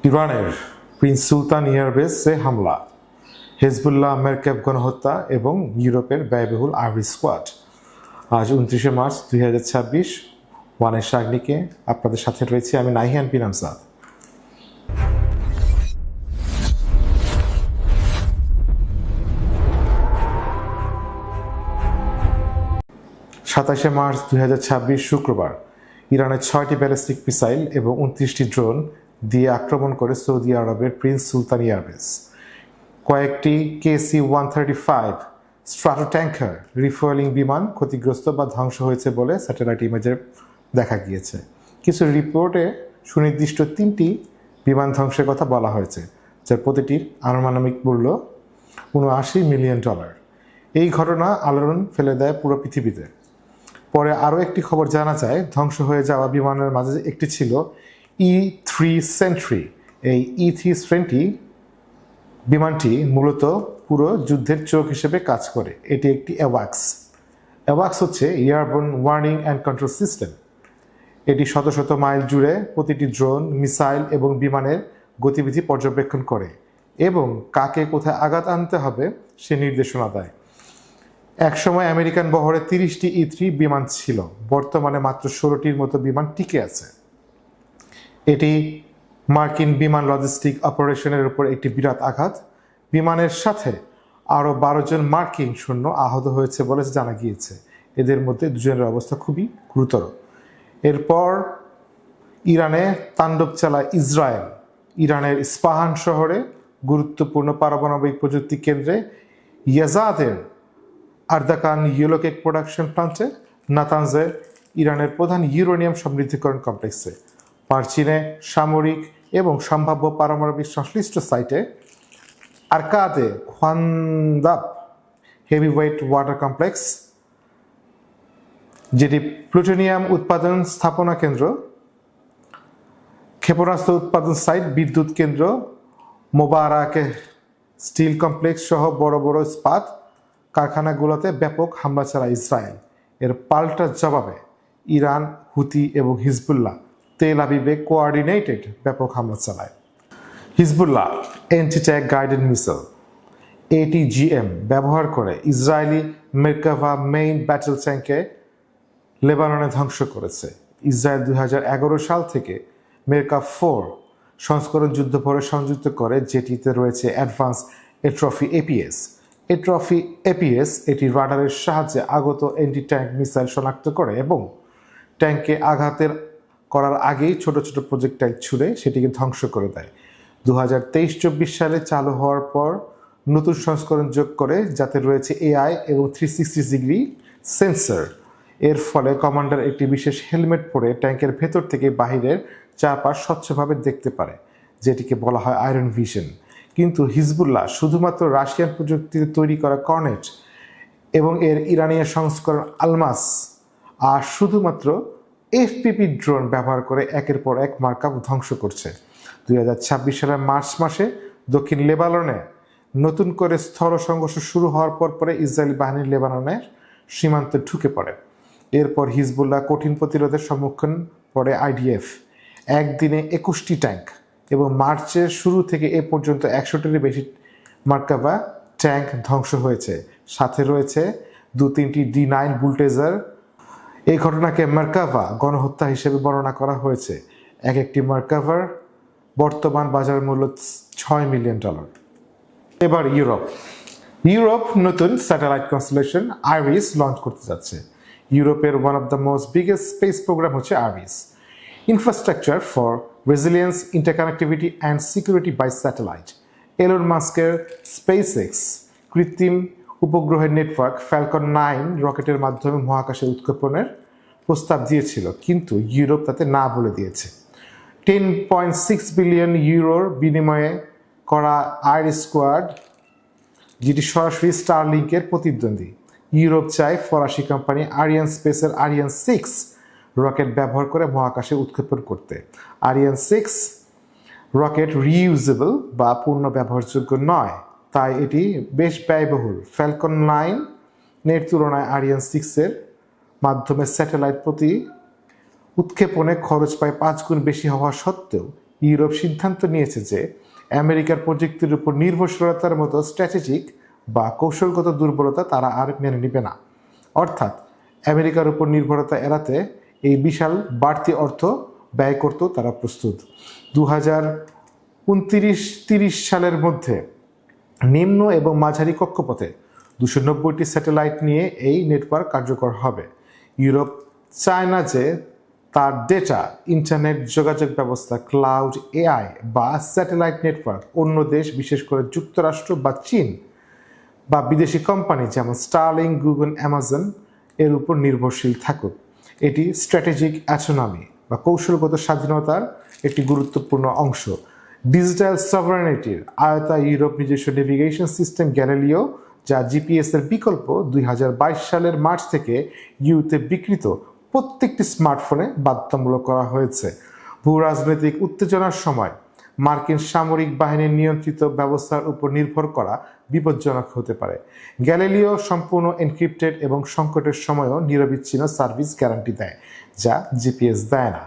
ইরানের প্রিন্স সুলতান এয়ারবেসে হামলা, হেজবুল্লাহ মেরকাব গণহত্যা এবং ইউরোপের ব্যয়বহুল আর্মি স্কোয়াড। আজ 29শে মার্চ 2026 ওয়ানের সাগনিকে আপনাদের সাথে রয়েছে আমি নাহিয়ান বিন আমজাদ। 27শে মার্চ 2026 শুক্রবার ইরানের 6টি ব্যালিস্টিক মিসাইল এবং 29টি ড্রোন দিয়ে আক্রমণ করে সৌদি আরবের প্রিন্স সুলতান এয়ারবেস। কয়েকটি KC-135 স্ট্রাটো ট্যাঙ্কার রিফুয়েলিং বিমান ক্ষতিগ্রস্ত বা ধ্বংস হয়েছে বলে স্যাটেলাইট ইমেজে দেখা গিয়েছে। কিছু রিপোর্টে সুনির্দিষ্ট 3টি বিমান ধ্বংসের কথা বলা হয়েছে, যার প্রতিটির আনুমানিক মূল্য $79 মিলিয়ন। এই ঘটনা আলোড়ন ফেলে দেয় পুরো পৃথিবীতে। পরে আরও একটি খবর জানা যায়, ধ্বংস হয়ে যাওয়া বিমানের মাঝে একটি ছিল E3 সেন্ট্রি। এই E3 সেন্ট্রি বিমানটি মূলত পুরো যুদ্ধের চোখ হিসেবে কাজ করে। এটি একটি অ্যাওয়াক্স হচ্ছে airborne warning and control system. এটি শত শত মাইল জুড়ে প্রতিটি ড্রোন, মিসাইল এবং বিমানের গতিবিধি পর্যবেক্ষণ করে এবং কাকে কোথায় আঘাত আনতে হবে সে নির্দেশনা দেয়। একসময় আমেরিকান বহরে 30টি E3 বিমান ছিল, বর্তমানে মাত্র 16টির মতো বিমান টিকে আছে। এটি মার্কিন বিমান লজিস্টিক অপারেশনের উপর একটি বিরাট আঘাত। বিমানের সাথে আরও 12 জন মার্কিন সৈন্য আহত হয়েছে বলে জানা গিয়েছে। এদের মধ্যে 2 জনের অবস্থা খুবই গুরুতর। এরপর ইরানে তাণ্ডব চালায় ইসরায়েল। ইরানের ইস্পাহান শহরে গুরুত্বপূর্ণ পারমাণবিক প্রযুক্তি কেন্দ্রে ইয়াজাদের আর্দাকান ইয়েলো কেক প্রোডাকশন প্লান্টে, নাতানজে ইরানের প্রধান ইউরেনিয়াম সমৃদ্ধিকরণ কমপ্লেক্সে, পারচিনে সামরিক এবং সম্ভাব্য পারমাণবিক সংশ্লিষ্ট সাইটে, আরকাদে খোয়ান্দাব হেভিওয়েট ওয়াটার কমপ্লেক্স, যেটি প্লুটোনিয়াম উৎপাদন স্থাপনা কেন্দ্র, ক্ষেপণাস্ত্র উৎপাদন সাইট, বিদ্যুৎ কেন্দ্র, মোবারাকে স্টিল কমপ্লেক্স সহ বড় বড় ইস্পাত কারখানাগুলোতে ব্যাপক হামলা চালায় ইসরায়েল। এর পাল্টা জবাবে ইরান, হুতি এবং হিজবুল্লাহ তেল আবিবে কোঅর্ডিনেটেড ব্যাপক হামলা চালায়। Hezbollah anti tank guided missile ATGM ব্যবহার করে ইসরায়েলি মেরকাভা মেইন ব্যাটল ট্যাঙ্কে লেবাননে ধ্বংস করেছে। ইসরায়েল 2011 সাল থেকে মেরকাভ 4 সংস্করণ যুদ্ধভরে সংযুক্ত করে, যেটিতে রয়েছে অ্যাডভান্স এট্রফি APS। এট্রফি APS এটি রাডারের সাহায্যে আগত অ্যান্টি ট্যাঙ্ক মিসাইল শনাক্ত করে এবং ট্যাঙ্কে আঘাতের করার আগেই ছোট ছোট প্রজেক্টাইল ছুড়ে সেটিকে ধ্বংস করে দেয়। 2023-24 সালে চালু হওয়ার পর নতুন সংস্করণ যোগ করে, যাতে রয়েছে AI এবং 360 ডিগ্রি সেন্সর। এর ফলে কমান্ডার একটি বিশেষ হেলমেট পরে ট্যাঙ্কের ভেতর থেকে বাহিরের চারপাশ স্বচ্ছভাবে দেখতে পারে, যেটিকে বলা হয় আয়রন ভিশন। কিন্তু হিজবুল্লাহ শুধুমাত্র রাশিয়ান প্রযুক্তিতে তৈরি করা কর্নেট এবং এর ইরানীয় সংস্করণ আলমাস আর শুধুমাত্র FPV ড্রোন ব্যবহার করে একের পর এক মার্কাভ ধ্বংস করছে। 2026 সালের মার্চ মাসে দক্ষিণ লেবাননে নতুন করে স্থল সংঘর্ষ শুরু হওয়ার পরে ইসরায়েলি বাহিনী লেবাননের সীমান্তে ঢুকে পড়ে। এরপর হিজবুল্লাহ কঠিন প্রতিরোধের সম্মুখীন পড়ে IDF। একদিনে 21টি ট্যাঙ্ক এবং মার্চের শুরু থেকে এ পর্যন্ত 100টির বেশি মার্কাভা ট্যাঙ্ক ধ্বংস হয়েছে। সাথে রয়েছে 2-3টি D9 বুলডোজার। এই ঘটনাকে মার্কাভা গণহত্যা হিসেবে বর্ণনা করা হয়েছে। একটি মার্কাভার বর্তমান বাজার মূল্য $6 মিলিয়ন। এবার ইউরোপ নতুন স্যাটেলাইট কনস্টেলেশন আইরিস লঞ্চ করতে যাচ্ছে। ইউরোপের one of the most biggest space programme হচ্ছে IRIS, infrastructure for resilience, interconnectivity and security by satellite. Elon মাস্কের SpaceX কৃত্রিম উপগ্রহের নেটওয়ার্ক ফ্যালকন 9 রকেটের মাধ্যমে মহাকাশে উৎক্ষেপণের প্রস্তাব দিয়েছিল, কিন্তু ইউরোপ তাতে না বলে দিয়েছে। 10.6 বিলিয়ন ইউরোর বিনিময়ে করা আইরিস স্কোয়াড, যেটি সরাসরি স্টারলিংকের প্রতিদ্বন্দ্বী। ইউরোপ চায় ফরাসি কোম্পানি আরিয়ান স্পেসের আরিয়ান 6 রকেট ব্যবহার করে মহাকাশে উৎক্ষেপণ করতে। আরিয়ান 6 রকেট রিইউজেবল বা পূর্ণ ব্যবহারযোগ্য নয়, তাই এটি বেশ ব্যয়বহুল। ফ্যালকন 9 এর তুলনায় আরিয়ান 6 এর মাধ্যমে স্যাটেলাইট প্রতি উৎক্ষেপণে খরচ প্রায় 5 গুণ বেশি হওয়া সত্ত্বেও ইউরোপ সিদ্ধান্ত নিয়েছে যে আমেরিকার প্রযুক্তির উপর নির্ভরশীলতার মতো স্ট্র্যাটেজিক বা কৌশলগত দুর্বলতা তারা আর মেনে নেবে না। অর্থাৎ আমেরিকার উপর নির্ভরতা এড়াতে এই বিশাল বাড়তি অর্থ ব্যয় করতেও তারা প্রস্তুত। 2029-30 সালের মধ্যে নিম্ন এবং মাঝারি কক্ষপথে 290টি স্যাটেলাইট নিয়ে এই নেটওয়ার্ক কার্যকর হবে। ইউরোপ চায় না যে তার ডেটা, ইন্টারনেট, যোগাযোগ ব্যবস্থা, ক্লাউড, এআই বা স্যাটেলাইট নেটওয়ার্ক অন্য দেশ, বিশেষ করে যুক্তরাষ্ট্র বা চীন বা বিদেশি কোম্পানি যেমন স্টারলিংক, গুগল, অ্যামাজন এর উপর নির্ভরশীল থাকুক। এটি স্ট্র্যাটেজিক অটোনমি বা কৌশলগত স্বাধীনতার একটি গুরুত্বপূর্ণ অংশ। ডিজিটাল সভারেনিটির আয়তায় ইউরোপ নিজস্ব নেভিগেশন সিস্টেম গ্যালিলিও, যা জিপিএস এর বিকল্প, 2022 সালের মার্চ থেকে ইউতে বিক্রিত প্রত্যেকটি স্মার্টফোনে বাধ্যতামূলক করা হয়েছে। ভূ রাজনৈতিক উত্তেজনার সময় মার্কিন সামরিক বাহিনীর নিয়ন্ত্রিত ব্যবস্থার উপর নির্ভর করা বিপজ্জনক হতে পারে। গ্যালিলিও সম্পূর্ণ এনক্রিপ্টেড এবং সংকটের সময়ও নিরবিচ্ছিন্ন সার্ভিস গ্যারান্টি দেয়, যা জিপিএস দেয় না।